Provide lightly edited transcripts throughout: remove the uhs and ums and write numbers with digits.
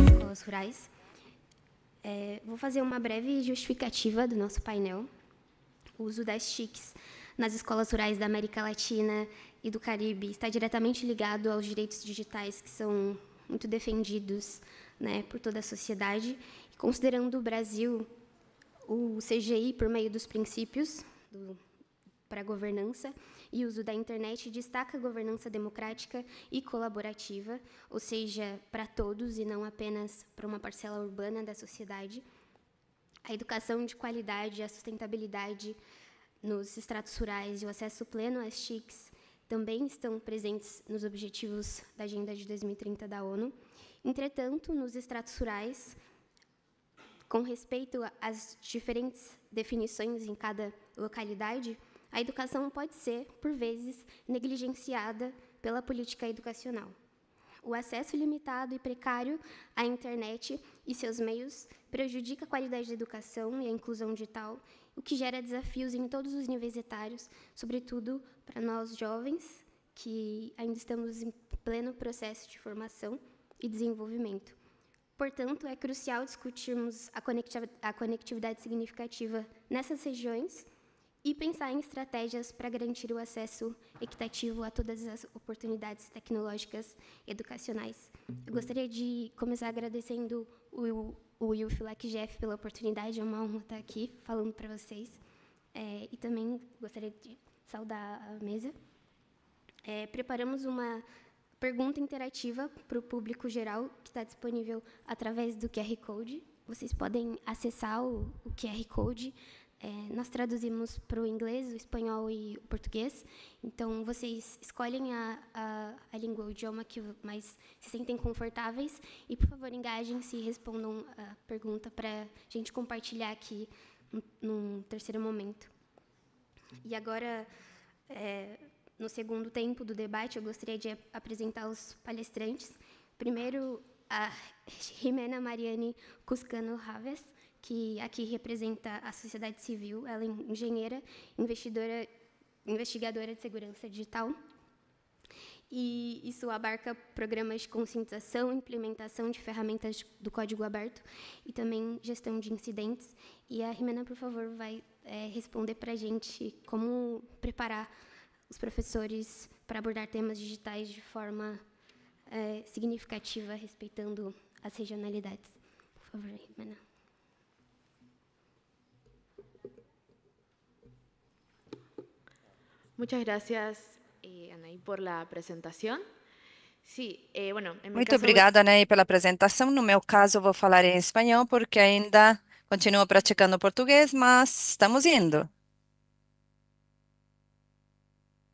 Escolas rurais. Vou fazer uma breve justificativa do nosso painel. O uso das TICs nas escolas rurais da América Latina e do Caribe está diretamente ligado aos direitos digitais que são muito defendidos, né, por toda a sociedade. E considerando o Brasil, o CGI, por meio dos princípios para a governança e uso da internet, destaca a governança democrática e colaborativa, ou seja, para todos e não apenas para uma parcela urbana da sociedade. A educação de qualidade, a sustentabilidade nos estratos rurais e o acesso pleno às TICs também estão presentes nos objetivos da Agenda de 2030 da ONU. Entretanto, nos estratos rurais, com respeito às diferentes definições em cada localidade, a educação pode ser, por vezes, negligenciada pela política educacional. O acesso limitado e precário à internet e seus meios prejudica a qualidade da educação e a inclusão digital, o que gera desafios em todos os níveis etários, sobretudo para nós jovens, que ainda estamos em pleno processo de formação e desenvolvimento. Portanto, é crucial discutirmos a conectividade significativa nessas regiões e pensar em estratégias para garantir o acesso equitativo a todas as oportunidades tecnológicas e educacionais. Eu gostaria de começar agradecendo o UFLAC-GF pela oportunidade, é uma honra estar aqui falando para vocês. E também gostaria de saudar a mesa. Preparamos uma pergunta interativa para o público geral, que está disponível através do QR Code. Vocês podem acessar o QR Code. Nós traduzimos para o inglês, o espanhol e o português. Então, vocês escolhem a língua, o idioma que mais se sentem confortáveis. E, por favor, engajem-se e respondam a pergunta para a gente compartilhar aqui num terceiro momento. E agora, no segundo tempo do debate, eu gostaria de apresentar os palestrantes. Primeiro, a Jimena Mariane Cuscano Raves, que aqui representa a sociedade civil. Ela é engenheira, investigadora de segurança digital. E isso abarca programas de conscientização, implementação de ferramentas do código aberto e também gestão de incidentes. E a Jimena, por favor, vai responder para a gente como preparar os professores para abordar temas digitais de forma significativa, respeitando as regionalidades. Por favor, Jimena. Muchas gracias, Anaí, por la presentación. Sí, bueno, en mi Muito caso obrigada, Ney, pela apresentação. No meu caso, vou falar em espanhol, porque ainda continuo praticando português, mas estamos indo.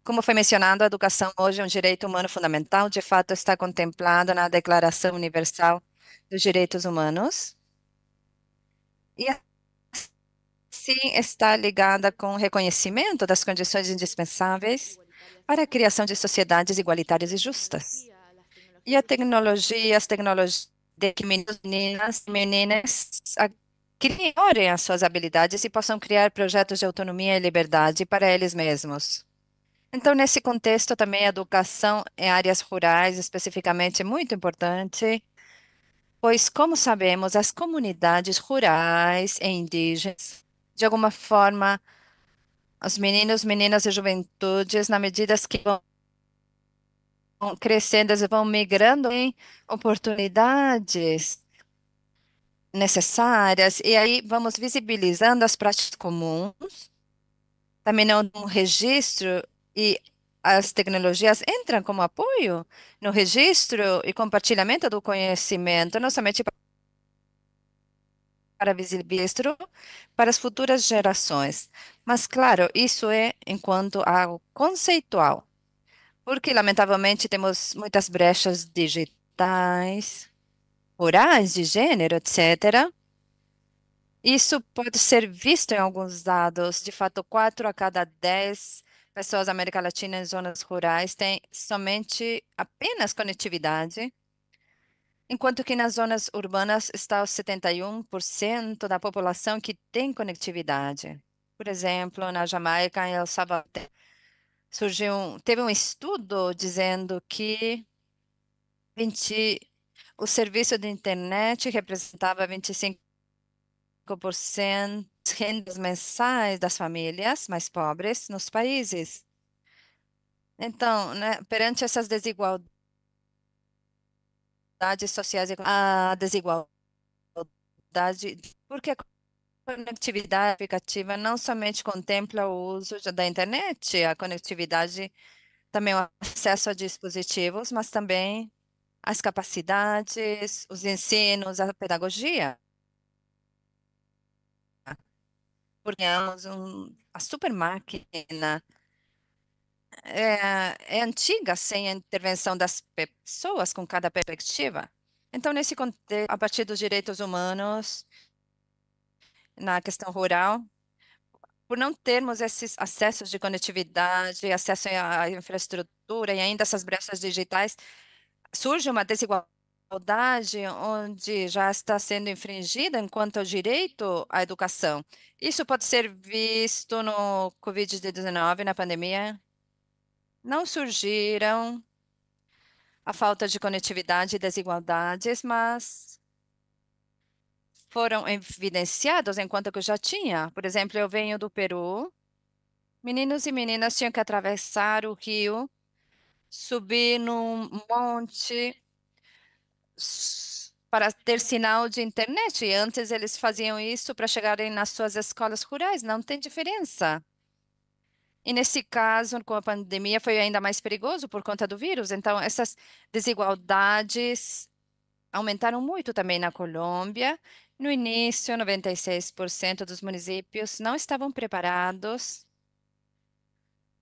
Como foi mencionado, a educação hoje é um direito humano fundamental, de fato está contemplado na Declaração Universal dos Direitos Humanos. E assim está ligada com o reconhecimento das condições indispensáveis para a criação de sociedades igualitárias e justas. E as tecnologias de que meninas criorem as suas habilidades e possam criar projetos de autonomia e liberdade para eles mesmos. Então, nesse contexto, também a educação em áreas rurais, especificamente, é muito importante, pois, como sabemos, as comunidades rurais e indígenas, de alguma forma, os meninos, meninas e juventudes, na medida que vão crescendo, eles vão migrando em oportunidades necessárias, e aí vamos visibilizando as práticas comuns, também não um registro, e as tecnologias entram como apoio no registro e compartilhamento do conhecimento, não somente para visibilizar para as futuras gerações. Mas, claro, isso é enquanto algo conceitual, porque, lamentavelmente, temos muitas brechas digitais, rurais, de gênero, etc. Isso pode ser visto em alguns dados. De fato, 4 a cada 10 pessoas da América Latina em zonas rurais têm somente apenas conectividade, enquanto que nas zonas urbanas está os 71% da população que tem conectividade. Por exemplo, na Jamaica, em El Salvador, teve um estudo dizendo que 20, o serviço de internet representava 25% das rendas mensais das famílias mais pobres nos países. Então, né, perante essas desigualdades sociais, a desigualdade, porque a conectividade aplicativa não somente contempla o uso da internet, a conectividade também o acesso a dispositivos, mas também as capacidades, os ensinos, a pedagogia. Porque a super máquina é antiga sem a intervenção das pessoas com cada perspectiva. Então, nesse contexto, a partir dos direitos humanos, na questão rural, por não termos esses acessos de conectividade, acesso à infraestrutura e ainda essas brechas digitais, surge uma desigualdade onde já está sendo infringida enquanto ao direito à educação. Isso pode ser visto no Covid-19, na pandemia. Não surgiram a falta de conectividade e desigualdades, mas foram evidenciados enquanto que eu já tinha. Por exemplo, eu venho do Peru. Meninos e meninas tinham que atravessar o rio, subir num monte para ter sinal de internet. E antes eles faziam isso para chegarem nas suas escolas rurais. Não tem diferença. E nesse caso, com a pandemia, foi ainda mais perigoso por conta do vírus. Então, essas desigualdades aumentaram muito também na Colômbia. No início, 96% dos municípios não estavam preparados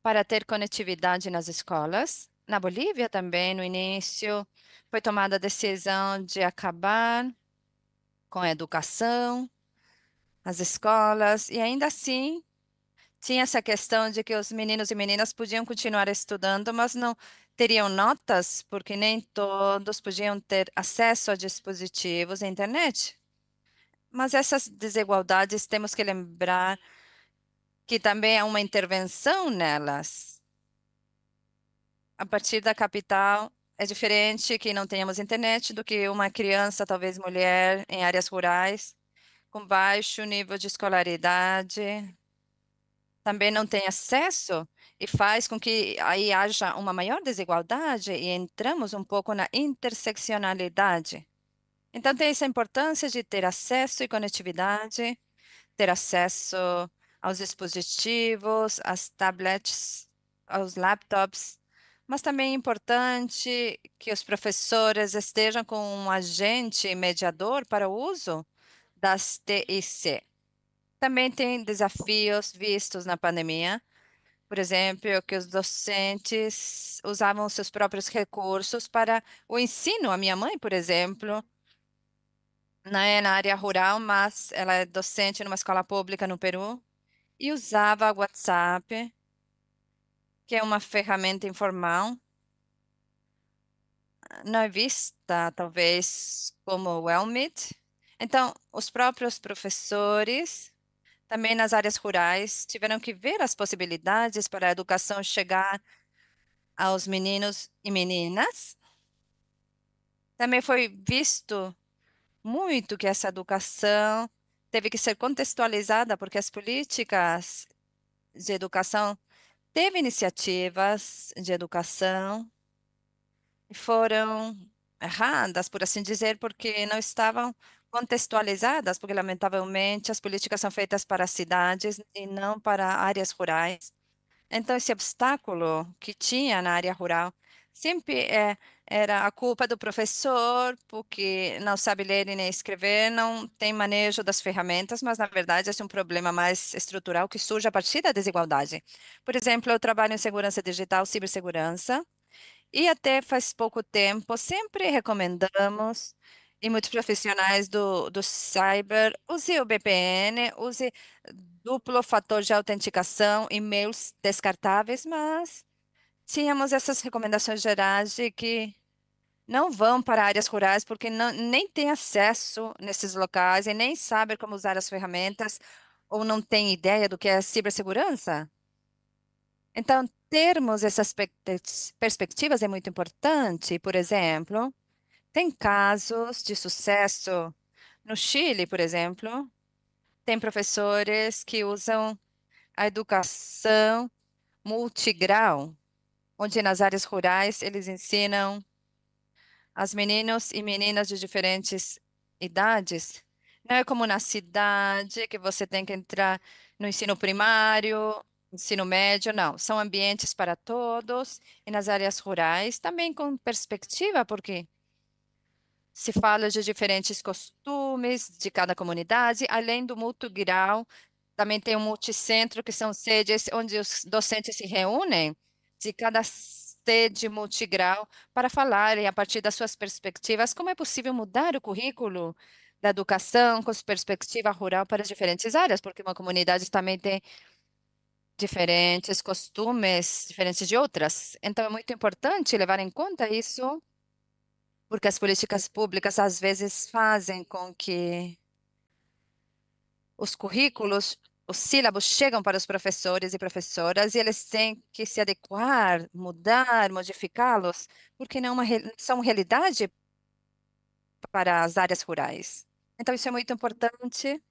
para ter conectividade nas escolas. Na Bolívia também, no início, foi tomada a decisão de acabar com a educação, as escolas, e ainda assim tinha essa questão de que os meninos e meninas podiam continuar estudando, mas não teriam notas, porque nem todos podiam ter acesso a dispositivos e internet. Mas essas desigualdades temos que lembrar que também há uma intervenção nelas. A partir da capital, é diferente que não tenhamos internet do que uma criança, talvez mulher, em áreas rurais, com baixo nível de escolaridade, também não tem acesso e faz com que aí haja uma maior desigualdade e entramos um pouco na interseccionalidade. Então, tem essa importância de ter acesso e conectividade, ter acesso aos dispositivos, às tablets, aos laptops, mas também é importante que os professores estejam com um agente mediador para o uso das TIC. Também tem desafios vistos na pandemia, por exemplo, que os docentes usavam seus próprios recursos para o ensino. A minha mãe, por exemplo, não é na área rural, mas ela é docente numa escola pública no Peru e usava o WhatsApp, que é uma ferramenta informal, não é vista talvez como o Elmeet. Então, os próprios professores, também nas áreas rurais, tiveram que ver as possibilidades para a educação chegar aos meninos e meninas. Também foi visto muito que essa educação teve que ser contextualizada, porque as políticas de educação teve iniciativas de educação e foram erradas, por assim dizer, porque não estavam contextualizadas, porque lamentavelmente as políticas são feitas para cidades e não para áreas rurais. Então, esse obstáculo que tinha na área rural sempre era a culpa do professor, porque não sabe ler e nem escrever, não tem manejo das ferramentas, mas, na verdade, esse é um problema mais estrutural que surge a partir da desigualdade. Por exemplo, eu trabalho em segurança digital, cibersegurança, e até faz pouco tempo sempre recomendamos, e muitos profissionais do cyber, use o VPN, use duplo fator de autenticação, e-mails descartáveis, mas tínhamos essas recomendações gerais de que não vão para áreas rurais porque nem têm acesso nesses locais e nem sabem como usar as ferramentas ou não têm ideia do que é cibersegurança. Então, termos essas perspectivas é muito importante. Por exemplo, tem casos de sucesso no Chile, por exemplo, tem professores que usam a educação multigrau, onde nas áreas rurais eles ensinam as meninos e meninas de diferentes idades. Não é como na cidade, que você tem que entrar no ensino primário, ensino médio, não. São ambientes para todos. E nas áreas rurais, também com perspectiva, porque se fala de diferentes costumes de cada comunidade, além do multigrau, também tem um multicentro, que são sedes onde os docentes se reúnem de cada sede multigrau para falarem, a partir das suas perspectivas, como é possível mudar o currículo da educação com perspectiva rural para as diferentes áreas, porque uma comunidade também tem diferentes costumes, diferentes de outras. Então, é muito importante levar em conta isso, porque as políticas públicas às vezes fazem com que os currículos, os sílabos chegam para os professores e professoras e eles têm que se adequar, mudar, modificá-los, porque não é são realidade para as áreas rurais. Então, isso é muito importante,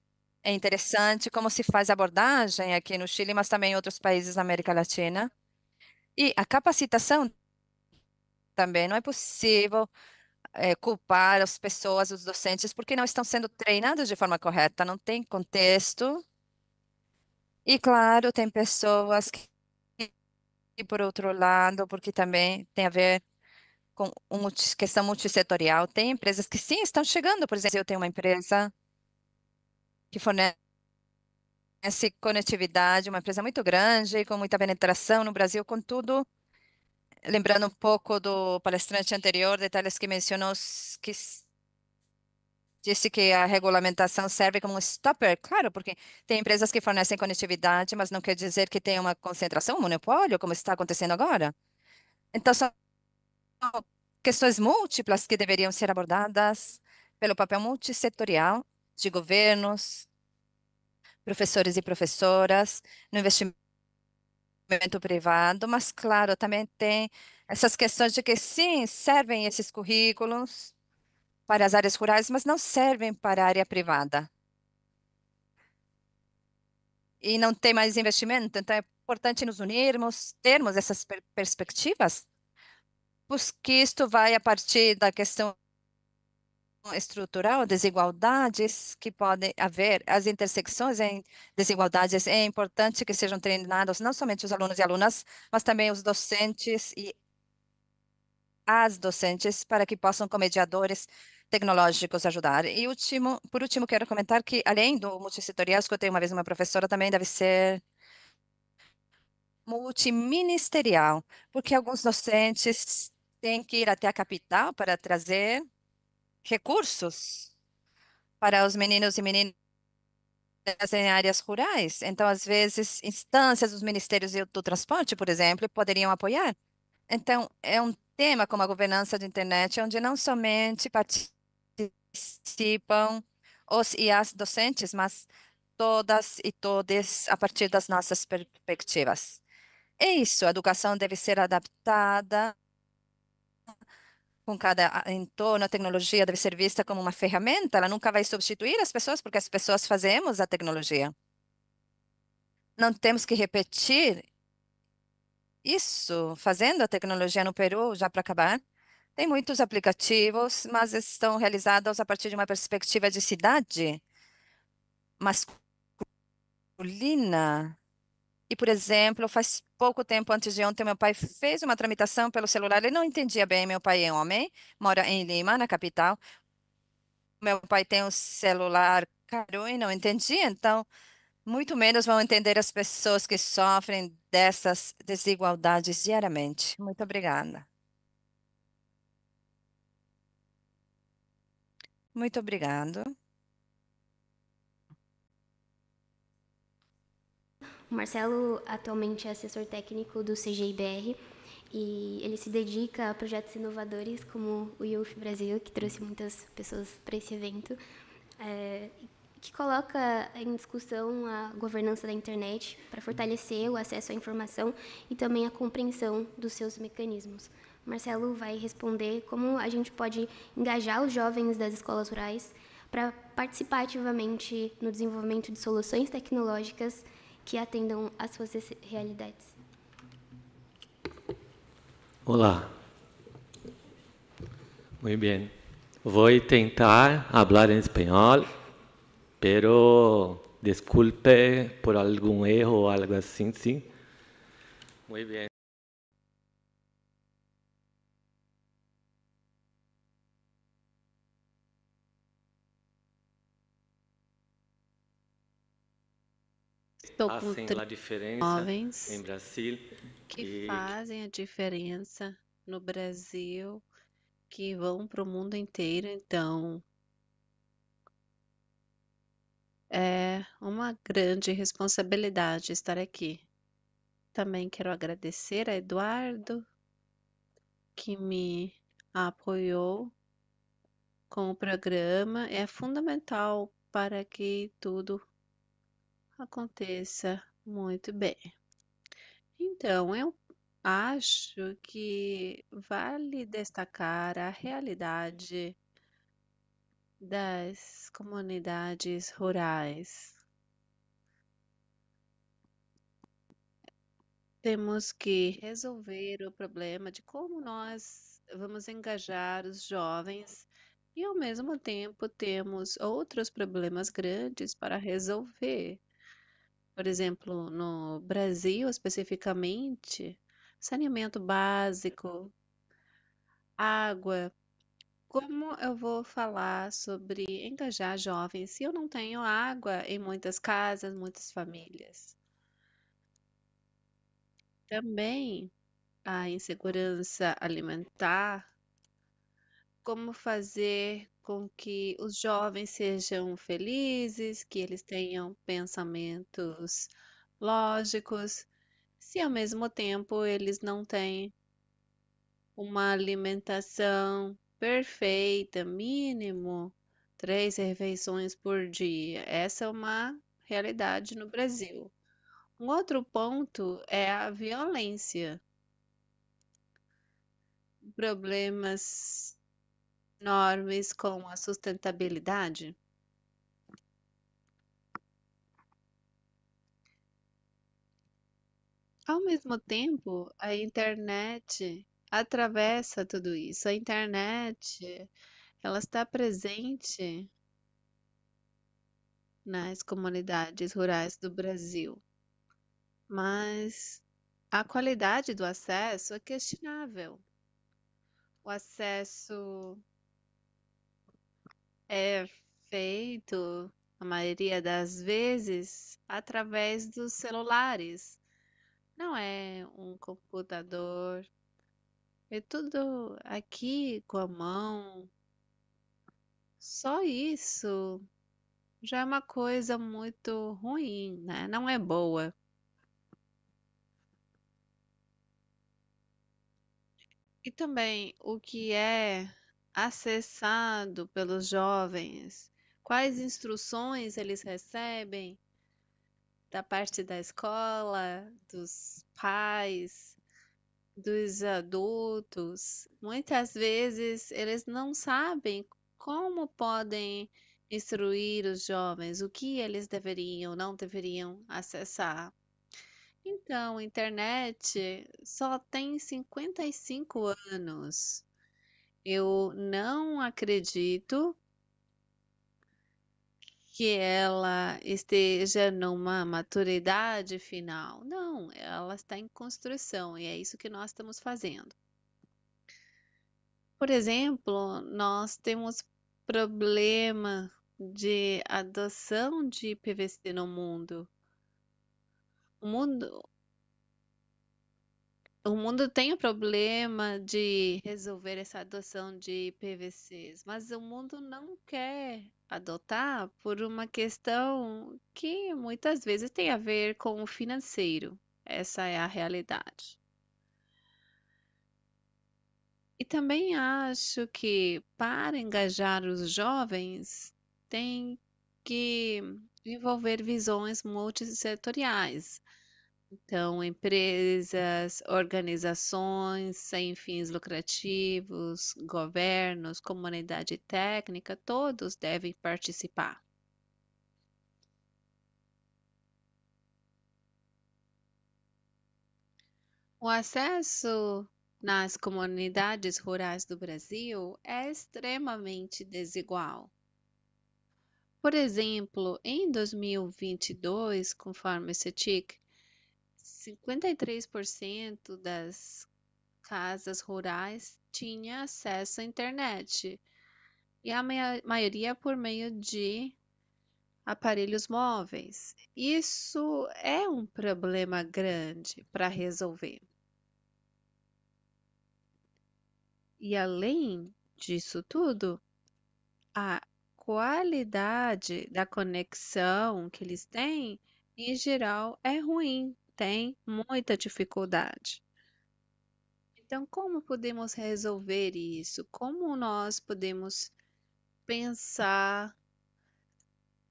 é interessante como se faz a abordagem aqui no Chile, mas também em outros países da América Latina. E a capacitação também não é possível culpar as pessoas, os docentes, porque não estão sendo treinados de forma correta, não tem contexto. E, claro, tem pessoas que, por outro lado, porque também tem a ver com uma questão multissetorial, tem empresas que sim estão chegando. Por exemplo, eu tenho uma empresa que fornece conectividade, uma empresa muito grande, com muita penetração no Brasil, contudo, lembrando um pouco do palestrante anterior, detalhes que mencionou, que disse que a regulamentação serve como um stopper, claro, porque tem empresas que fornecem conectividade, mas não quer dizer que tem uma concentração, um monopólio, como está acontecendo agora. Então, são questões múltiplas que deveriam ser abordadas pelo papel multissetorial de governos, professores e professoras, no investimento privado, mas, claro, também tem essas questões de que, sim, servem esses currículos para as áreas rurais, mas não servem para a área privada. E não tem mais investimento, então é importante nos unirmos, termos essas perspectivas, porque isto vai a partir da questão estrutural, desigualdades que podem haver, as intersecções em desigualdades, é importante que sejam treinados não somente os alunos e alunas, mas também os docentes e as docentes, para que possam, como mediadores tecnológicos, ajudar. E por último, quero comentar que, além do multissetorial, escutei uma vez uma professora, também deve ser multiministerial, porque alguns docentes têm que ir até a capital para trazer recursos para os meninos e meninas em áreas rurais. Então, às vezes, instâncias dos ministérios do transporte, por exemplo, poderiam apoiar. Então, é um tema como a governança de internet, onde não somente participam os e as docentes, mas todas e todos a partir das nossas perspectivas. É isso, a educação deve ser adaptada com cada entorno, a tecnologia deve ser vista como uma ferramenta, ela nunca vai substituir as pessoas, porque as pessoas fazemos a tecnologia. Não temos que repetir isso, fazendo a tecnologia no Peru, já para acabar. Tem muitos aplicativos, mas estão realizados a partir de uma perspectiva de cidade masculina. E, por exemplo, faz pouco tempo, antes de ontem, meu pai fez uma tramitação pelo celular. Ele não entendia bem. Meu pai é homem, mora em Lima, na capital. Meu pai tem um celular caro e não entendia. Então, muito menos vão entender as pessoas que sofrem dessas desigualdades diariamente. Muito obrigada. Muito obrigado. O Marcelo atualmente é assessor técnico do CGIBR e ele se dedica a projetos inovadores como o Youth Brasil, que trouxe muitas pessoas para esse evento. que coloca em discussão a governança da internet para fortalecer o acesso à informação e também a compreensão dos seus mecanismos. Marcelo vai responder como a gente pode engajar os jovens das escolas rurais para participar ativamente no desenvolvimento de soluções tecnológicas que atendam às suas realidades. Olá. Muy bien. Voy a tentar hablar en español, pero disculpe por algún erro o algo así, sí. Muy bien. Estou com Hacen la diferencia jovens en Brasil que y fazem a diferença no Brasil, que vão para o mundo inteiro, então é uma grande responsabilidade estar aqui. Também quero agradecer a Eduardo, que me apoiou com o programa. É fundamental para que tudo aconteça muito bem. Então, eu acho que vale destacar a realidade das comunidades rurais. Temos que resolver o problema de como nós vamos engajar os jovens e, ao mesmo tempo, temos outros problemas grandes para resolver. Por exemplo, no Brasil, especificamente, saneamento básico, água. Como eu vou falar sobre engajar jovens se eu não tenho água em muitas casas, muitas famílias? Também a insegurança alimentar, como fazer com que os jovens sejam felizes, que eles tenham pensamentos lógicos, se ao mesmo tempo eles não têm uma alimentação perfeita, mínimo 3 refeições por dia. Essa é uma realidade no Brasil. Um outro ponto é a violência. Problemas enormes com a sustentabilidade. Ao mesmo tempo, a internet atravessa tudo isso. A internet, ela está presente nas comunidades rurais do Brasil, mas a qualidade do acesso é questionável. O acesso é feito, a maioria das vezes, através dos celulares. Não é um computador, é tudo aqui com a mão. Só isso já é uma coisa muito ruim, né? Não é boa. E também o que é acessado pelos jovens, quais instruções eles recebem da parte da escola, dos pais, dos adultos. Muitas vezes eles não sabem como podem instruir os jovens, o que eles deveriam, não deveriam acessar. Então, a internet só tem 55 anos. Eu não acredito que ela esteja numa maturidade final. Não, ela está em construção e é isso que nós estamos fazendo. Por exemplo, nós temos problema de adoção de PVC no mundo. O mundo, o mundo tem o problema de resolver essa adoção de PVCs, mas o mundo não quer adotar por uma questão que muitas vezes tem a ver com o financeiro. Essa é a realidade. E também acho que para engajar os jovens tem que envolver visões multissetoriais. Então, empresas, organizações sem fins lucrativos, governos, comunidade técnica, todos devem participar. O acesso nas comunidades rurais do Brasil é extremamente desigual. Por exemplo, em 2022, conforme o CETIC, 53% das casas rurais tinha acesso à internet, e a maioria por meio de aparelhos móveis. Isso é um problema grande para resolver. E além disso tudo, a qualidade da conexão que eles têm, em geral, é ruim, tem muita dificuldade. Então, como podemos resolver isso? Como nós podemos pensar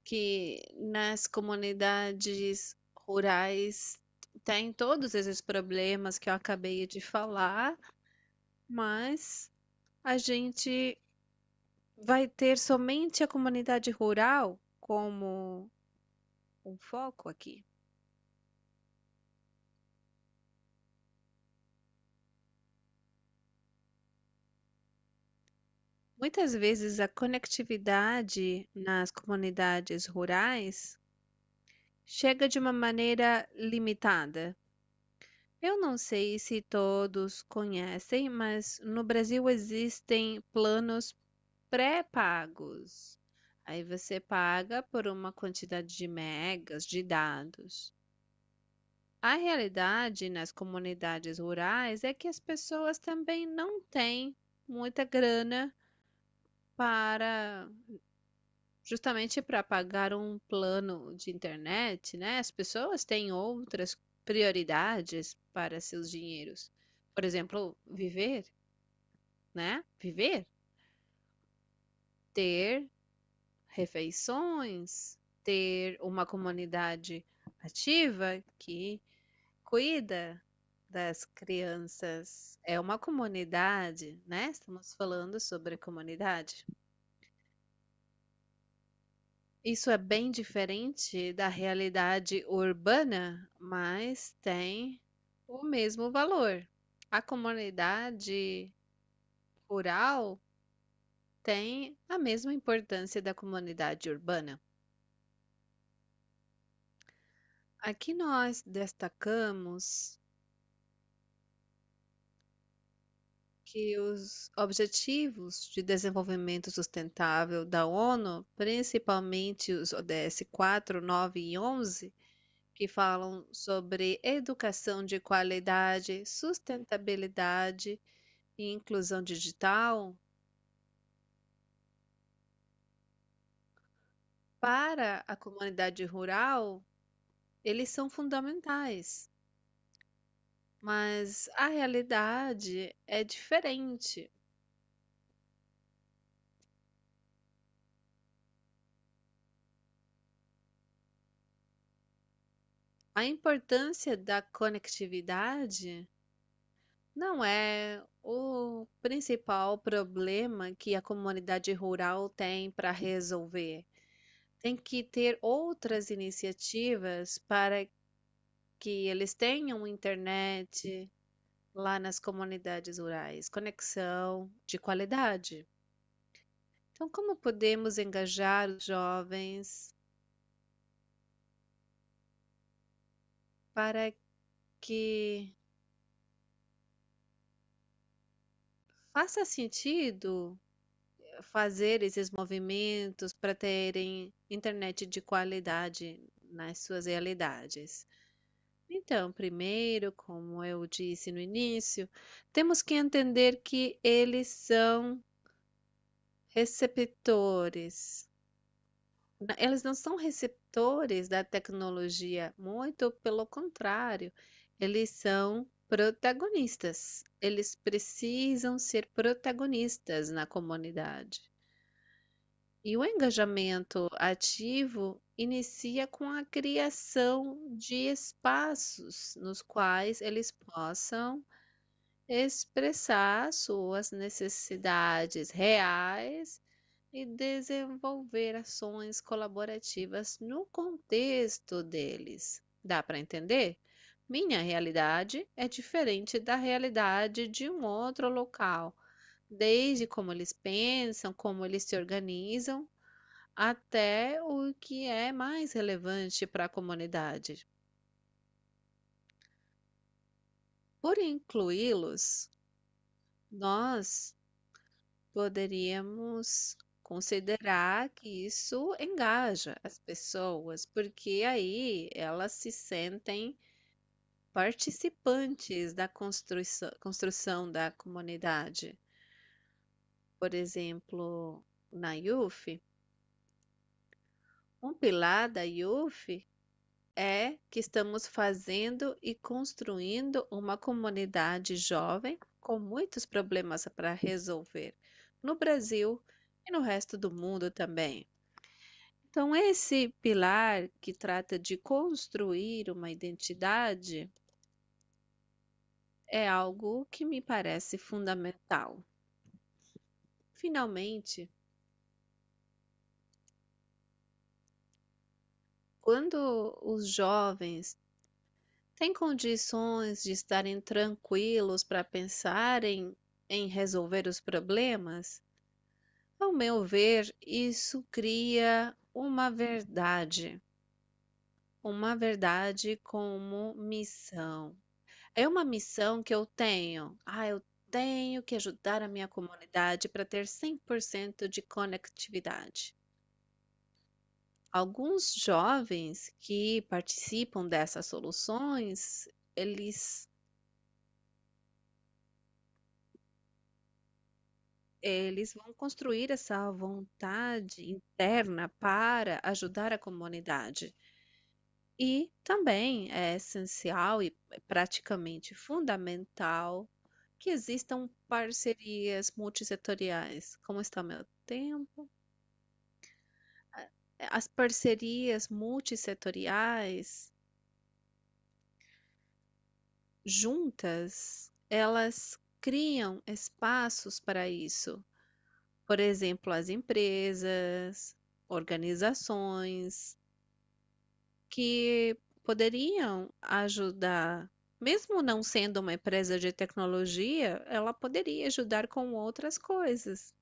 que nas comunidades rurais tem todos esses problemas que eu acabei de falar, mas a gente vai ter somente a comunidade rural como um foco aqui? Muitas vezes a conectividade nas comunidades rurais chega de uma maneira limitada. Eu não sei se todos conhecem, mas no Brasil existem planos pré-pagos. Aí você paga por uma quantidade de megas de dados. A realidade nas comunidades rurais é que as pessoas também não têm muita grana para justamente para pagar um plano de internet, né? As pessoas têm outras prioridades para seus dinheiros. Por exemplo, viver, né? Viver, ter refeições, ter uma comunidade ativa que cuida das crianças. É uma comunidade, né? Estamos falando sobre comunidade. Isso é bem diferente da realidade urbana, mas tem o mesmo valor. A comunidade rural tem a mesma importância da comunidade urbana. Aqui nós destacamos que os Objetivos de Desenvolvimento Sustentável da ONU, principalmente os ODS 4, 9 e 11, que falam sobre educação de qualidade, sustentabilidade e inclusão digital, para a comunidade rural, eles são fundamentais. Mas a realidade é diferente. A importância da conectividade não é o principal problema que a comunidade rural tem para resolver. Tem que ter outras iniciativas para que eles tenham internet lá nas comunidades rurais, conexão de qualidade. Então, como podemos engajar os jovens para que faça sentido fazer esses movimentos para terem internet de qualidade nas suas realidades? Então, primeiro, como eu disse no início, temos que entender que eles são receptores. Eles não são receptores da tecnologia, muito pelo contrário, eles são protagonistas. Eles precisam ser protagonistas na comunidade. E o engajamento ativo inicia com a criação de espaços nos quais eles possam expressar suas necessidades reais e desenvolver ações colaborativas no contexto deles. Dá para entender? Minha realidade é diferente da realidade de um outro local, desde como eles pensam, como eles se organizam, até o que é mais relevante para a comunidade. Por incluí-los, nós poderíamos considerar que isso engaja as pessoas, porque aí elas se sentem participantes da construção da comunidade. Por exemplo, na IUF, um pilar da IUF é que estamos fazendo e construindo uma comunidade jovem com muitos problemas para resolver no Brasil e no resto do mundo também. Então, esse pilar que trata de construir uma identidade é algo que me parece fundamental. Finalmente, quando os jovens têm condições de estarem tranquilos para pensarem em resolver os problemas, ao meu ver, isso cria uma verdade como missão. É uma missão que eu tenho. Eu tenho que ajudar a minha comunidade para ter 100% de conectividade. Alguns jovens que participam dessas soluções, eles vão construir essa vontade interna para ajudar a comunidade. E também é essencial e praticamente fundamental que existam parcerias multissetoriais. Como está o meu tempo? As parcerias multissetoriais, juntas, elas criam espaços para isso. Por exemplo, as empresas, organizações que poderiam ajudar, mesmo não sendo uma empresa de tecnologia, ela poderia ajudar com outras coisas.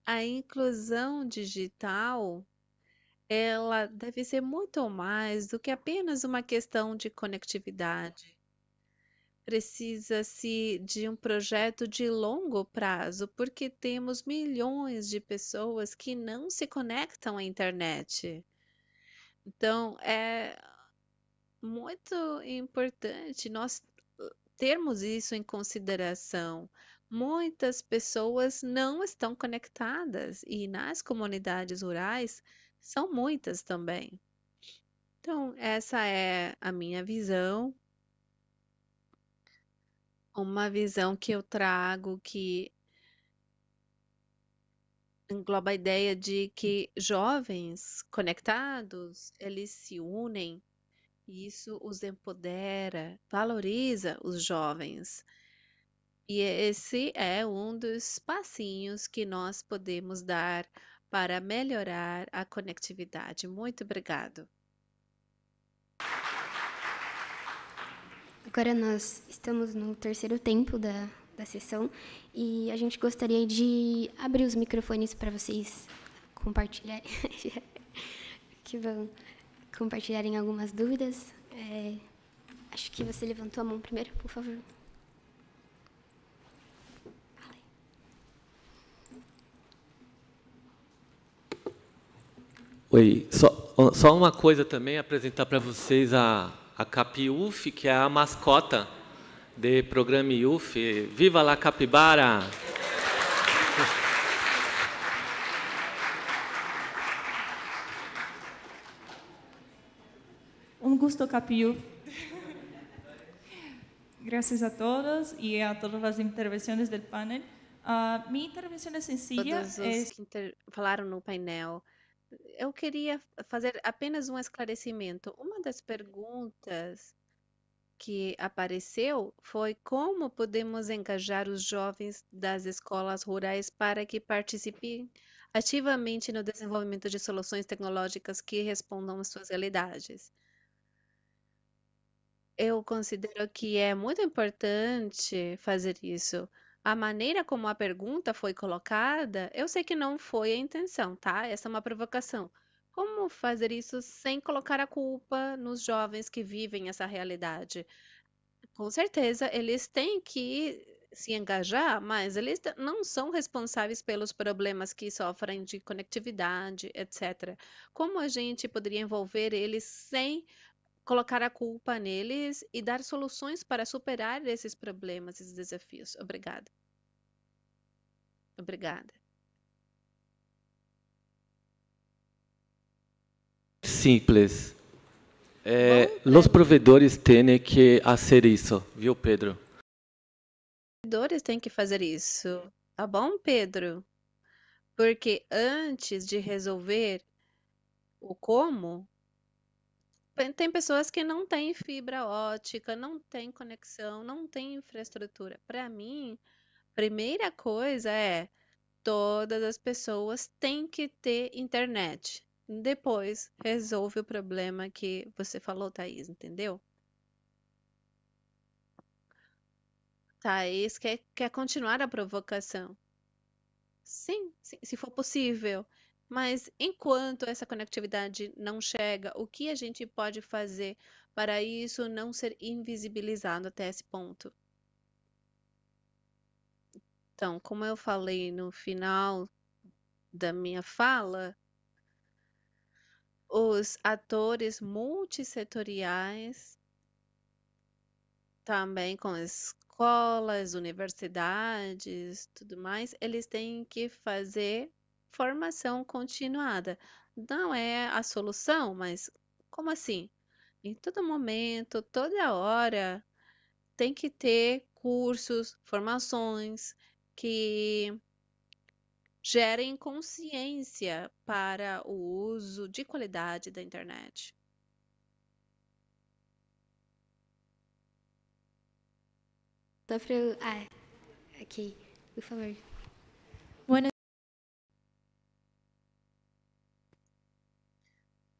A inclusão digital, ela deve ser muito mais do que apenas uma questão de conectividade. Precisa-se de um projeto de longo prazo, porque temos milhões de pessoas que não se conectam à internet. Então, é muito importante nós termos isso em consideração. Muitas pessoas não estão conectadas e nas comunidades rurais são muitas também. Então, essa é a minha visão, uma visão que eu trago que engloba a ideia de que jovens conectados, eles se unem e isso os empodera, valoriza os jovens. E esse é um dos passinhos que nós podemos dar para melhorar a conectividade. Muito obrigado. Agora nós estamos no terceiro tempo da sessão e a gente gostaria de abrir os microfones para vocês compartilharem, que vão compartilharem algumas dúvidas. Acho que você levantou a mão primeiro, por favor. Oi, só uma coisa também, apresentar para vocês a Capiuf, que é a mascota do programa IUF. Viva la Capibara! Un gusto, Capiuf. Gracias a todos y a todas las intervenciones del panel. Mi intervención es sencilla. Todos os que falaram no painel. Eu queria fazer apenas um esclarecimento. Uma das perguntas que apareceu foi como podemos engajar os jovens das escolas rurais para que participem ativamente no desenvolvimento de soluções tecnológicas que respondam às suas realidades. Eu considero que é muito importante fazer isso. A maneira como a pergunta foi colocada, eu sei que não foi a intenção, tá? Essa é uma provocação. Como fazer isso sem colocar a culpa nos jovens que vivem essa realidade? Com certeza, eles têm que se engajar, mas eles não são responsáveis pelos problemas que sofrem de conectividade, etc. Como a gente poderia envolver eles sem colocar a culpa neles e dar soluções para superar esses problemas, esses desafios? Obrigada. Obrigada. Simples. Los provedores têm que fazer isso, viu, Pedro? Os provedores têm que fazer isso. Tá bom, Pedro? Porque antes de resolver o como, tem pessoas que não têm fibra ótica, não têm conexão, não têm infraestrutura. Para mim, primeira coisa é todas as pessoas têm que ter internet. Depois resolve o problema que você falou, Thaís, entendeu? Thaís quer continuar a provocação. Sim, se for possível. Mas enquanto essa conectividade não chega, o que a gente pode fazer para isso não ser invisibilizado até esse ponto? Então, como eu falei no final da minha fala, os atores multissetoriais, também com escolas, universidades, tudo mais, eles têm que fazer formação continuada. Não é a solução, mas como assim? Em todo momento, toda hora, tem que ter cursos, formações que gerem consciência para o uso de qualidade da internet. Só para eu... aqui, por favor.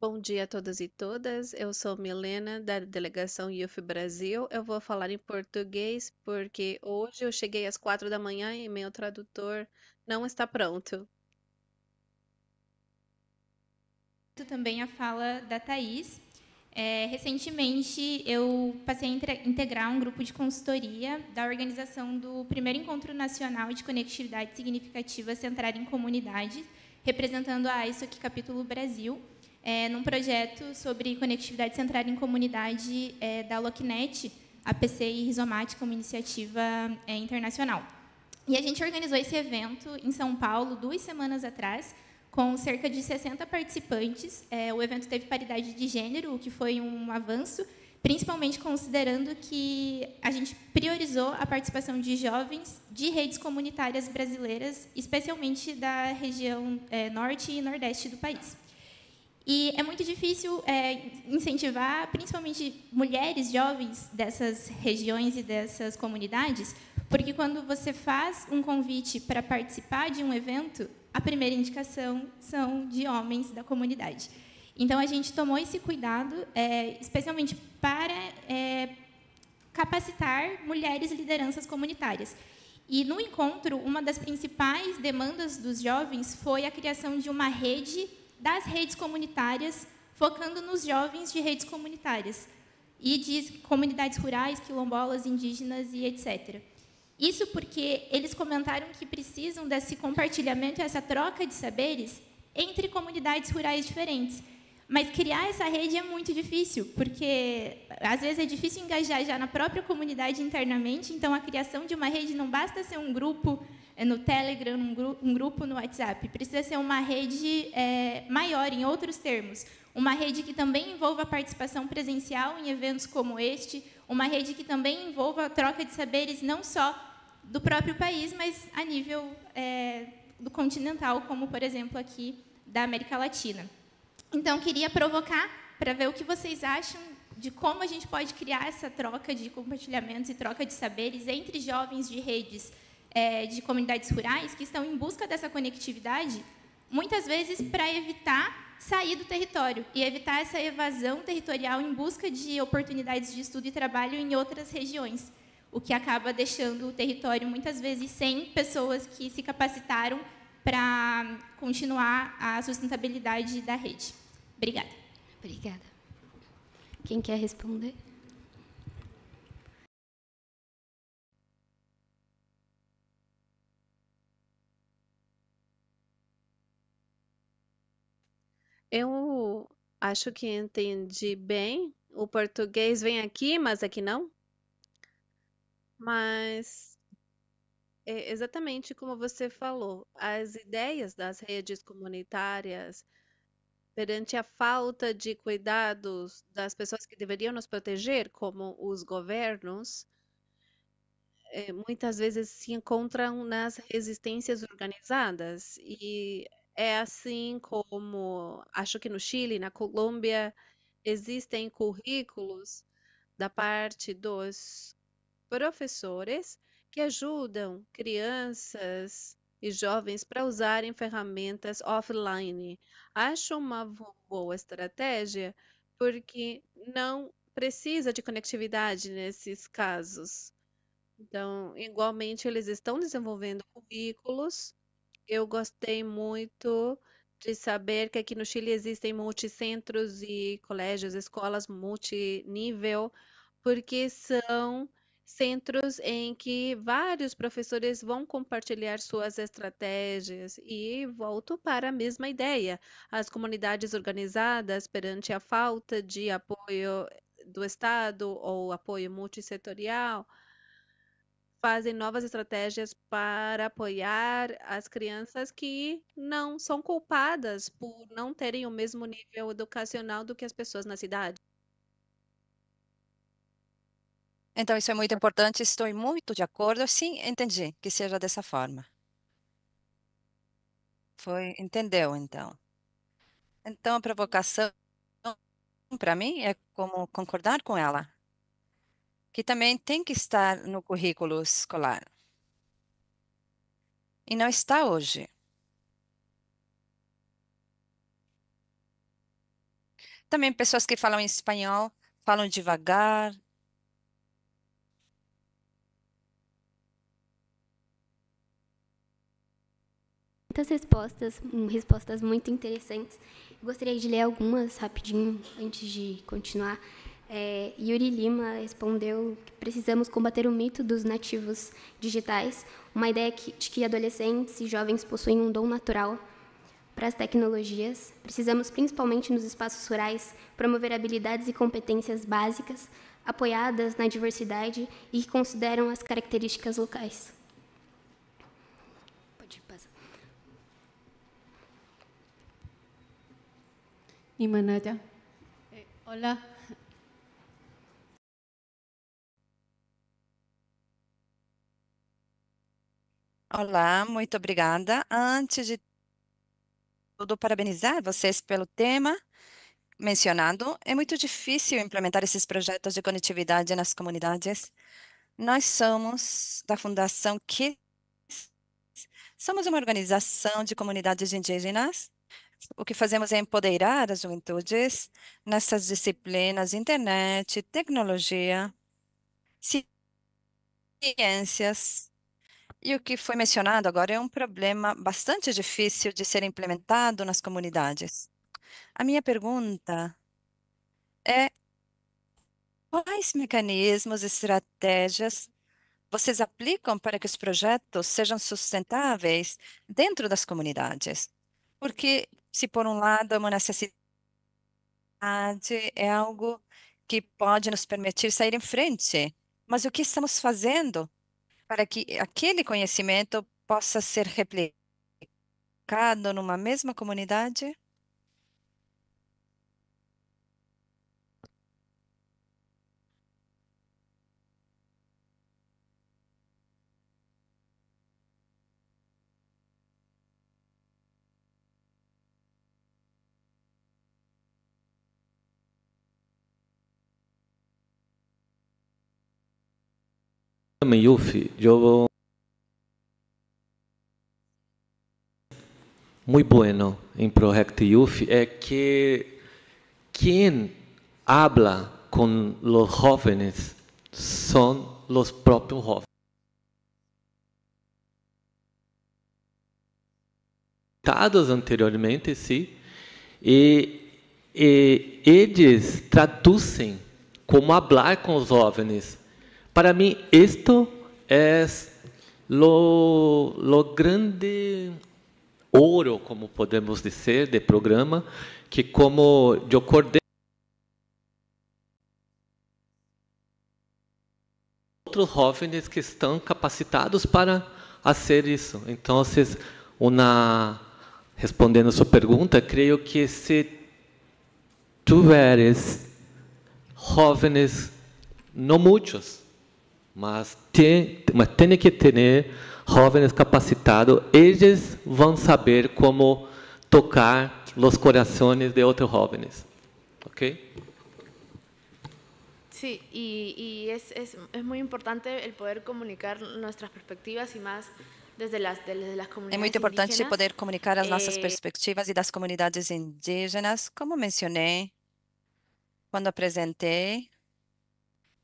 Bom dia a todos e todas. Eu sou Milena, da delegação IUF Brasil. Eu vou falar em português porque hoje eu cheguei às 4 da manhã e meu tradutor não está pronto. Também a fala da Thaís. Recentemente, eu passei a integrar um grupo de consultoria da organização do primeiro Encontro Nacional de Conectividade Significativa Centrada em Comunidade, representando a ISOC Capítulo Brasil, num projeto sobre conectividade centrada em comunidade da LocNet, a PCI Rizomática, uma iniciativa internacional. E a gente organizou esse evento em São Paulo 2 semanas atrás, com cerca de 60 participantes. O evento teve paridade de gênero, o que foi um avanço, principalmente considerando que a gente priorizou a participação de jovens de redes comunitárias brasileiras, especialmente da região norte e nordeste do país. E é muito difícil incentivar, principalmente mulheres jovens dessas regiões e dessas comunidades, porque quando você faz um convite para participar de um evento, a primeira indicação são de homens da comunidade. Então, a gente tomou esse cuidado, especialmente para capacitar mulheres lideranças comunitárias. E, no encontro, uma das principais demandas dos jovens foi a criação de uma rede das redes comunitárias, focando nos jovens de redes comunitárias e de comunidades rurais, quilombolas, indígenas e etc. Isso porque eles comentaram que precisam desse compartilhamento, essa troca de saberes entre comunidades rurais diferentes. Mas criar essa rede é muito difícil, porque às vezes é difícil engajar já na própria comunidade internamente, então a criação de uma rede não basta ser um grupo no Telegram, um grupo no WhatsApp, precisa ser uma rede maior, em outros termos. Uma rede que também envolva a participação presencial em eventos como este, uma rede que também envolva a troca de saberes não só do próprio país, mas a nível do continental, como, por exemplo, aqui da América Latina. Então, queria provocar para ver o que vocês acham de como a gente pode criar essa troca de compartilhamentos e troca de saberes entre jovens de redes de comunidades rurais que estão em busca dessa conectividade, muitas vezes para evitar sair do território e evitar essa evasão territorial em busca de oportunidades de estudo e trabalho em outras regiões, o que acaba deixando o território, muitas vezes, sem pessoas que se capacitaram para continuar a sustentabilidade da rede. Obrigada. Obrigada. Quem quer responder? Eu acho que entendi bem. O português vem aqui, mas aqui não. Mas é exatamente como você falou, as ideias das redes comunitárias perante a falta de cuidados das pessoas que deveriam nos proteger, como os governos, muitas vezes se encontram nas resistências organizadas. E é assim como, acho que no Chile, na Colômbia, existem currículos da parte dos professores que ajudam crianças e jovens para usarem ferramentas offline. Acho uma boa estratégia porque não precisa de conectividade nesses casos. Então, igualmente, eles estão desenvolvendo currículos. Eu gostei muito de saber que aqui no Chile existem multicentros e colégios, escolas multinível, porque são centros em que vários professores vão compartilhar suas estratégias. E volto para a mesma ideia. As comunidades organizadas, perante a falta de apoio do Estado ou apoio multissetorial, fazem novas estratégias para apoiar as crianças que não são culpadas por não terem o mesmo nível educacional do que as pessoas na cidade. Então, isso é muito importante, estou muito de acordo. Sim, entendi que seja dessa forma. Entendeu, então. Então, a provocação para mim é como concordar com ela, que também tem que estar no currículo escolar. E não está hoje. Também pessoas que falam em espanhol, falam devagar. Muitas respostas muito interessantes. Eu gostaria de ler algumas rapidinho antes de continuar. Yuri Lima respondeu que precisamos combater o mito dos nativos digitais, uma ideia de que adolescentes e jovens possuem um dom natural para as tecnologias. Precisamos, principalmente nos espaços rurais, promover habilidades e competências básicas, apoiadas na diversidade e que consideram as características locais. Pode passar. Imanaya. Olá. Olá, muito obrigada. Antes de tudo, parabenizar vocês pelo tema mencionado. É muito difícil implementar esses projetos de conectividade nas comunidades. Nós somos da Fundação KISS, somos uma organização de comunidades indígenas. O que fazemos é empoderar as juventudes nessas disciplinas, internet, tecnologia, ciências. E o que foi mencionado agora é um problema bastante difícil de ser implementado nas comunidades. A minha pergunta é: quais mecanismos, estratégias vocês aplicam para que os projetos sejam sustentáveis dentro das comunidades? Porque, se por um lado é uma necessidade, é algo que pode nos permitir sair em frente, mas o que estamos fazendo para que aquele conhecimento possa ser replicado numa mesma comunidade? Youth, yo muy bueno en Project Youth es que quien habla con los jóvenes son los propios jóvenes. Anteriormente, sim, e eles traduzem como falar com os jovens. Para mim, isto é lo grande ouro, como podemos dizer, de programa, que como eu coordeno outros jovens que estão capacitados para fazer isso. Então, respondendo a sua pergunta, creio que se tiveres jovens, não muitos, mas tem que ter jovens capacitados, eles vão saber como tocar os corações de outros jovens. ¿Ok? Sí, y es muy importante el poder comunicar nuestras perspectivas y más desde las comunidades É muito importante indígenas. poder comunicar as nossas perspectivas e das comunidades indígenas, como mencionei quando apresentei.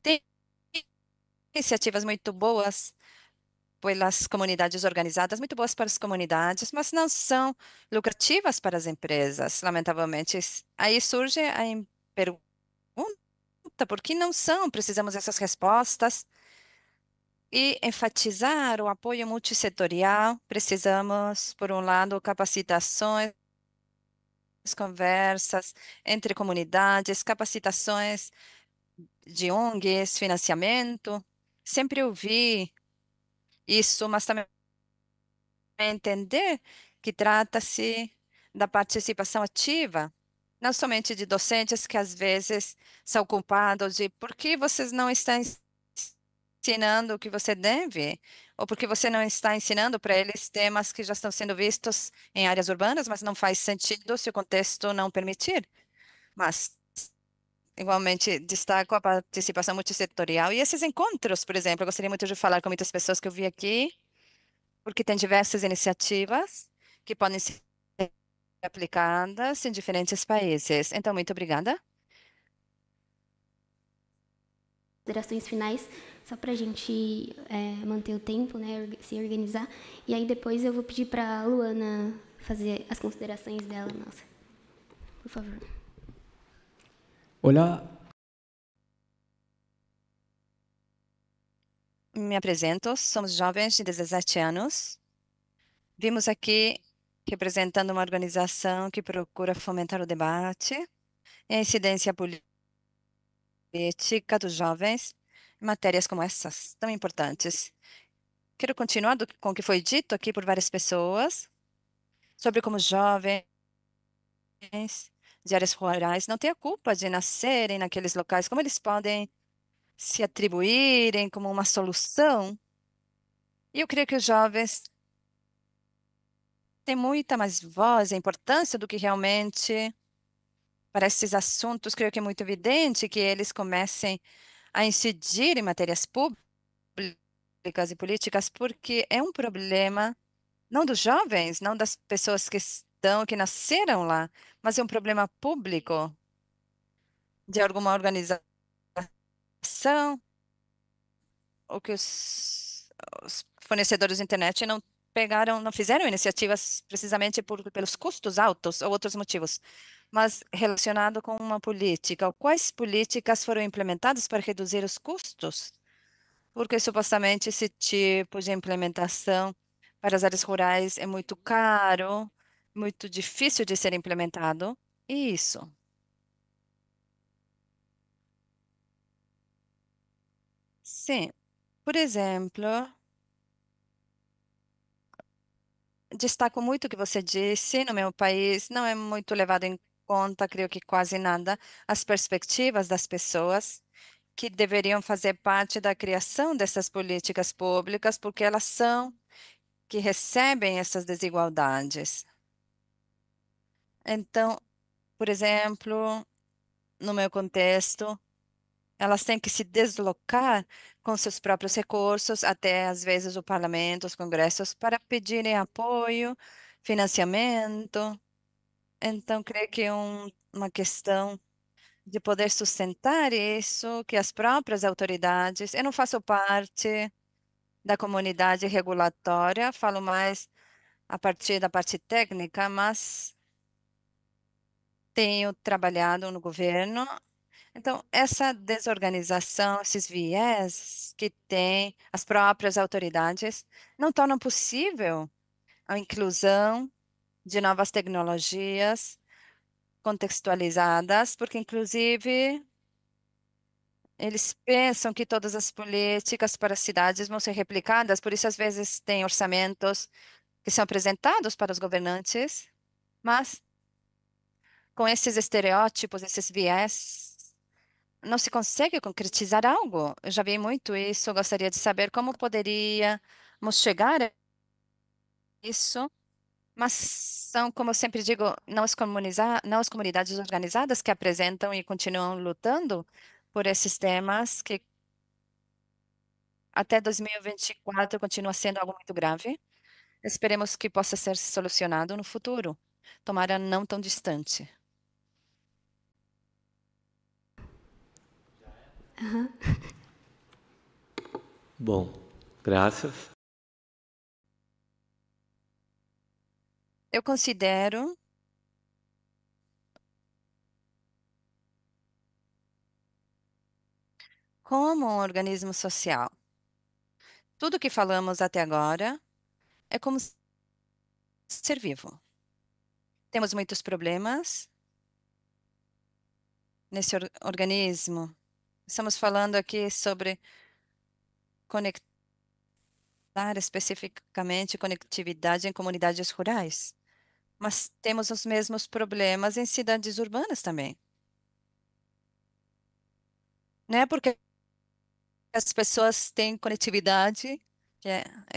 Tem iniciativas muito boas pelas comunidades organizadas, muito boas para as comunidades, mas não são lucrativas para as empresas, lamentavelmente. Aí surge a pergunta, por que não são? Precisamos dessas respostas. E enfatizar o apoio multissetorial, precisamos, por um lado, capacitações, conversas entre comunidades, capacitações de ONGs, financiamento. Sempre ouvi isso, mas também entender que trata-se da participação ativa, não somente de docentes que às vezes são culpados de por que vocês não estão ensinando o que você deve, ou porque você não está ensinando para eles temas que já estão sendo vistos em áreas urbanas, mas não faz sentido se o contexto não permitir. Mas, igualmente, destaco a participação multissetorial e esses encontros, por exemplo, eu gostaria muito de falar com muitas pessoas que eu vi aqui, porque tem diversas iniciativas que podem ser aplicadas em diferentes países. Então, muito obrigada. Considerações finais, só para a gente manter o tempo, né, se organizar. E aí depois eu vou pedir para a Luana fazer as considerações dela, nossa. Por favor. Olá. Me apresento, somos jovens de 17 anos. Vimos aqui representando uma organização que procura fomentar o debate e a incidência política dos jovens em matérias como essas, tão importantes. Quero continuar com o que foi dito aqui por várias pessoas sobre como jovens de áreas rurais não têm a culpa de nascerem naqueles locais, como eles podem se atribuírem como uma solução. E eu creio que os jovens têm muita mais voz e importância do que realmente para esses assuntos. Creio que é muito evidente que eles comecem a incidir em matérias públicas e políticas, porque é um problema não dos jovens, não das pessoas que nasceram lá, mas é um problema público de alguma organização, ou que os fornecedores de internet não fizeram iniciativas precisamente pelos custos altos ou outros motivos, mas relacionado com uma política. Quais políticas foram implementadas para reduzir os custos? Porque supostamente esse tipo de implementação para as áreas rurais é muito caro, muito difícil de ser implementado. Isso. Sim. Por exemplo, destaco muito o que você disse. No meu país não é muito levado em conta, creio que quase nada, as perspectivas das pessoas que deveriam fazer parte da criação dessas políticas públicas, porque elas são que recebem essas desigualdades. Então, por exemplo, no meu contexto, elas têm que se deslocar com seus próprios recursos até, às vezes, o parlamento, os congressos, para pedirem apoio, financiamento. Então, creio que é uma questão de poder sustentar isso, que as próprias autoridades. Eu não faço parte da comunidade regulatória, falo mais a partir da parte técnica, mas tenho trabalhado no governo. Então, essa desorganização, esses viés que têm as próprias autoridades, não tornam possível a inclusão de novas tecnologias contextualizadas, porque, inclusive, eles pensam que todas as políticas para as cidades vão ser replicadas, por isso, às vezes, tem orçamentos que são apresentados para os governantes, mas com esses estereótipos, esses viés, não se consegue concretizar algo. Eu já vi muito isso, gostaria de saber como poderíamos chegar a isso, mas são, como eu sempre digo, não as comunidades organizadas que apresentam e continuam lutando por esses temas que até 2024 continua sendo algo muito grave. Esperemos que possa ser solucionado no futuro, tomara não tão distante. Bom, graças. Eu considero como um organismo social. Tudo que falamos até agora é como ser vivo. Temos muitos problemas nesse organismo. Estamos falando aqui sobre conectar especificamente conectividade em comunidades rurais, mas temos os mesmos problemas em cidades urbanas também. Não é porque as pessoas têm conectividade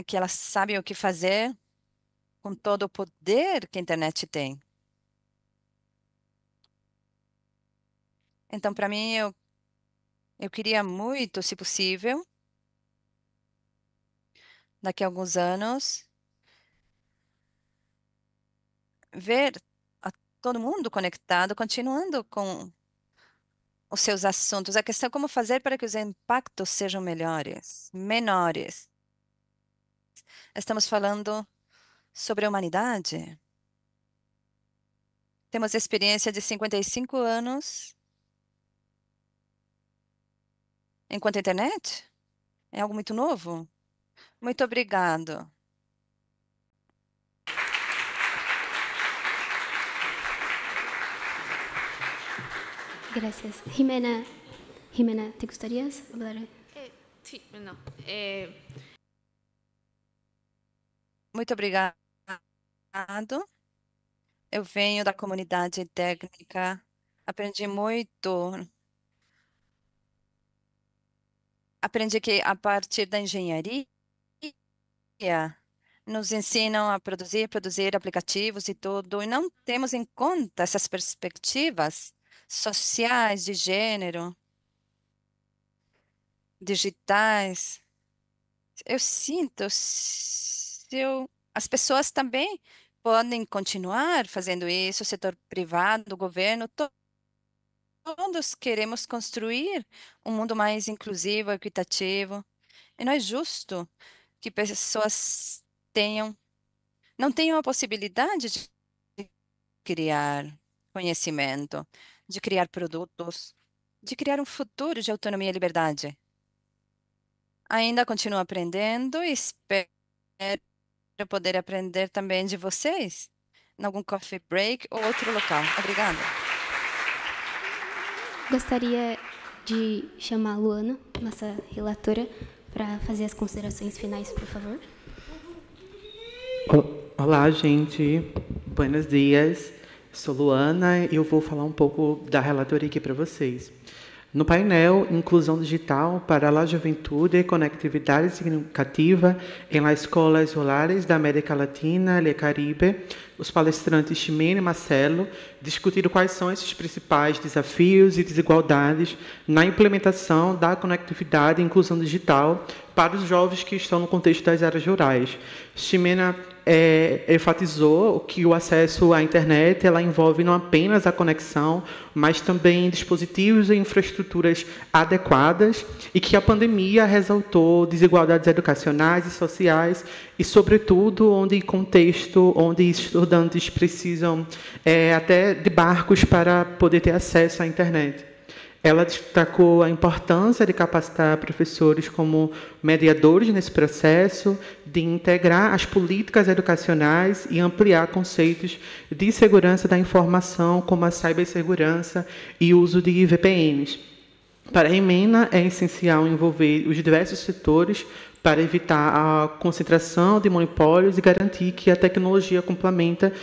que elas sabem o que fazer com todo o poder que a internet tem. Então, para mim, eu queria muito, se possível, daqui a alguns anos, ver todo mundo conectado, continuando com os seus assuntos. A questão é como fazer para que os impactos sejam menores. Estamos falando sobre a humanidade. Temos experiência de 55 anos enquanto a internet é algo muito novo. Muito obrigado. Gracias. Jimena, ¿te gustarías hablar? Sí, no. Muito obrigado. Eu venho da comunidade técnica, aprendi muito. Aprendi que a partir da engenharia nos ensinam a produzir aplicativos e tudo, e não temos em conta essas perspectivas sociais, de gênero, digitais. Eu sinto, as pessoas também podem continuar fazendo isso, o setor privado, o governo, todos queremos construir um mundo mais inclusivo, equitativo, e não é justo que pessoas não tenham a possibilidade de criar conhecimento, de criar produtos, de criar um futuro de autonomia e liberdade. Ainda continuo aprendendo e espero poder aprender também de vocês em algum coffee break ou outro local. Obrigada. Gostaria de chamar a Luana, nossa relatora, para fazer as considerações finais, por favor. Olá, gente. Buenos dias. Sou Luana e eu vou falar um pouco da relatoria aqui para vocês. No painel Inclusão Digital para a Juventude e Conectividade Significativa em las Escolas Rurales da América Latina e Caribe, os palestrantes Ximena e Marcelo discutiram quais são esses principais desafios e desigualdades na implementação da conectividade e inclusão digital para os jovens que estão no contexto das áreas rurais. Ximena enfatizou que o acesso à internet ela envolve não apenas a conexão, mas também dispositivos e infraestruturas adequadas, e que a pandemia ressaltou desigualdades educacionais e sociais, e, sobretudo, onde estudantes precisam até de barcos para poder ter acesso à internet. Ela destacou a importância de capacitar professores como mediadores nesse processo, de integrar as políticas educacionais e ampliar conceitos de segurança da informação, como a cibersegurança e o uso de VPNs. Para a Ximena, é essencial envolver os diversos setores para evitar a concentração de monopólios e garantir que a tecnologia complementa,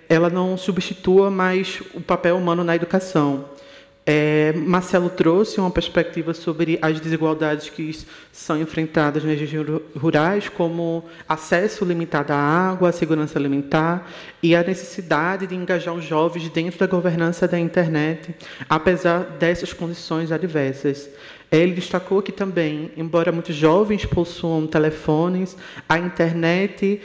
ela não substitua mais o papel humano na educação. Marcelo trouxe uma perspectiva sobre as desigualdades que são enfrentadas nas regiões rurais, como acesso limitado à água, à segurança alimentar e a necessidade de engajar os jovens dentro da governança da internet, apesar dessas condições adversas. Ele destacou que também, embora muitos jovens possuam telefones, a internet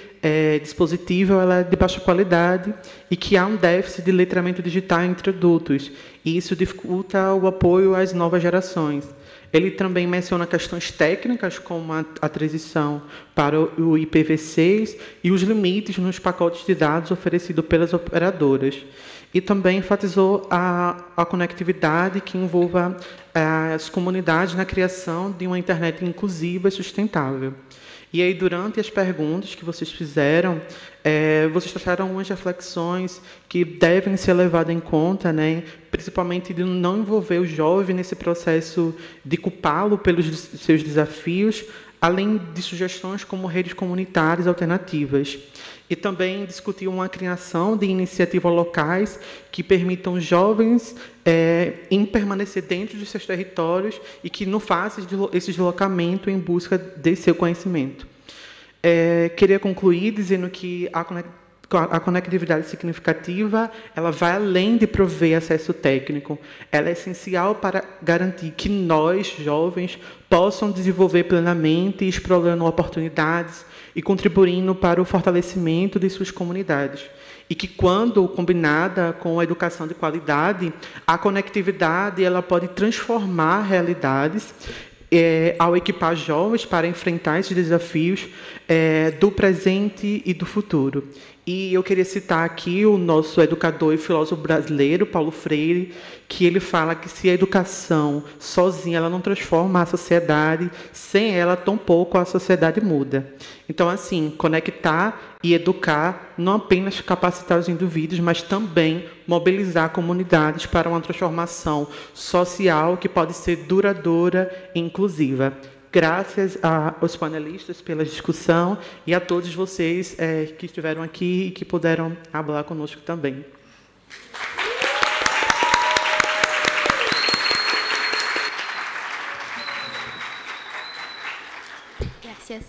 dispositiva ela é de baixa qualidade e que há um déficit de letramento digital entre adultos, e isso dificulta o apoio às novas gerações. Ele também menciona questões técnicas, como a transição para o IPv6 e os limites nos pacotes de dados oferecidos pelas operadoras. E também enfatizou a conectividade que envolva as comunidades na criação de uma internet inclusiva e sustentável. E aí, durante as perguntas que vocês fizeram, vocês trouxeram algumas reflexões que devem ser levadas em conta, né? Principalmente de não envolver o jovem nesse processo de culpá-lo pelos seus desafios, além de sugestões como redes comunitárias alternativas. E também discutir uma criação de iniciativas locais que permitam jovens em permanecer dentro de seus territórios e que não façam esse deslocamento em busca de seu conhecimento. Queria concluir dizendo que a conectividade significativa ela vai além de prover acesso técnico. Ela é essencial para garantir que nós, jovens, possam desenvolver plenamente, explorando oportunidades e contribuindo para o fortalecimento de suas comunidades. E que, quando combinada com a educação de qualidade, a conectividade ela pode transformar realidades ao equipar jovens para enfrentar esses desafios do presente e do futuro. E eu queria citar aqui o nosso educador e filósofo brasileiro, Paulo Freire, que ele fala que se a educação sozinha ela não transforma a sociedade, sem ela, tampouco a sociedade muda. Então, assim, conectar e educar, não apenas capacitar os indivíduos, mas também mobilizar comunidades para uma transformação social que pode ser duradoura e inclusiva. Graças aos panelistas pela discussão e a todos vocês que estiveram aqui e que puderam falar conosco também. Gracias.